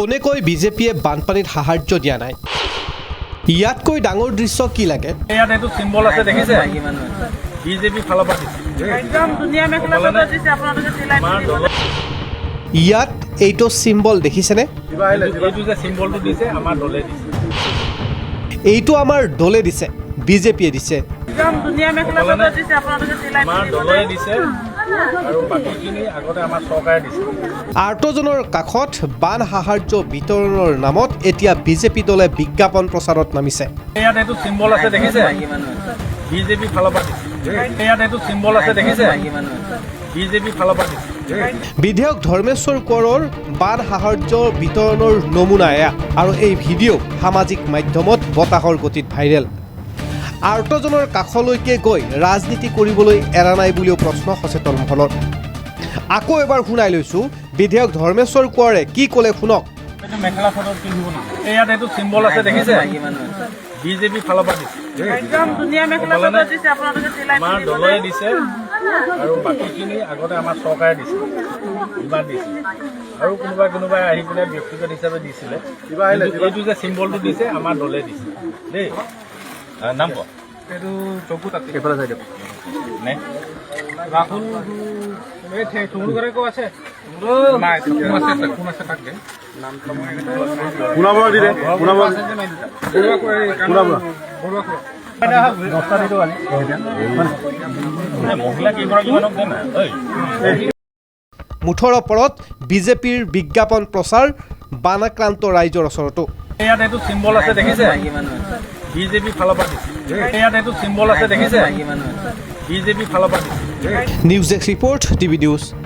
কোনেকৈ বিজেপিয়ে বানপানীত সাহায্য দিয়া নাই ইয়াতকৈ ডাঙৰ দৃশ্য কি লাগে ইয়াত এইটো সিম্বল আছে দেখিছে বিজেপি ফালৰ পৰা একদম ধুনীয়া মেখেলা চাদৰ দিছে আপোনালোকে চিলাই ইয়াত এইটো চিম্বল দেখিছেনে এইটো যে সিম্বলটো দিছে আমাৰ দলে দিছে এইটো আমাৰ দলে দিছে বিজেপিয়ে দিছে একদম ধুনীয়া মেখেলা চাদৰ দিছে আপোনালোকে চিলাই আমাৰ দলে দিছে আৰু বাকীখিনি আগতে আমাৰ চৰকাৰে দিছে আৰ্তজনৰ কাষত বান সাহায্য বিতৰণৰ নামত এতিয়া বিজেপি দলে বিজ্ঞাপন প্ৰচাৰত নামিছে ইয়াত এইটো সিম্বল আছে দেখিছে বিজেপি ফালৰ পৰা দিছে ইয়াত এইটো সিম্বল আছে দেখিছে বিজেপি ফালৰ পৰা দিছে বিধায়ক ধৰ্মেশ্বৰ কোঁৱৰৰ বান সাহায্য বিতৰণৰ নমুনা এয়া আৰু এই ভিডিঅ' সামাজিক মাধ্যমত বতাহৰ গতিত ভাইৰেল আৰ্তজনৰ কাষলৈকে গৈ ৰাজনীতি কৰিবলৈ এৰা নাই বুলিও প্ৰশ্ন সচেতন মহলত আকৌ এবাৰ শুনাই লৈছোঁ বিধায়ক ধৰ্মেশ্বৰ কোঁৱৰে কি ক'লে শুনক এইটো মেখেলা চাদৰ পিন্ধিব না ইয়াত এইটো সিম্বল আছে দেখিছে বিজেপি ফালৰ পৰা দিছে একদম ধুনীয়া মেখেলা চাদৰ দিছে আপোনালোকে চিলাই আমাৰ দলে দিছে আৰু বাকীখিনি আগতে আমাৰ চৰকাৰে দিছে ইমান দিছে আৰু কোনোবাই আহি পেলাই ব্যক্তিগত হিচাপে দিছিলে এইটো যে চিম্বলটো দিছে আমাৰ দলে দিছে দেই নাম ক এইটো চকু তাতে এইফালে চাই দিয়ক নে ৰাহুল এই ঠুমুৰ ঘৰে কো আছে নাই কোন আছে তাকে নামটো মই শুনাব দিলে শুনাব মহিলা কেইগৰাকীমানক দে না মুঠৰ ওপৰত বিজেপিৰ বিজ্ঞাপন প্ৰচাৰ বানাক্ৰান্ত ৰাইজৰ ওচৰতো ইয়াত এইটো চিম্বল আছে দেখিছে বিজেপি ফালৰ পৰা দিছে ইয়াত এইটো চিম্বল আছে দেখিছে বিজেপি ফালৰ পৰা দিছে news desk report TV news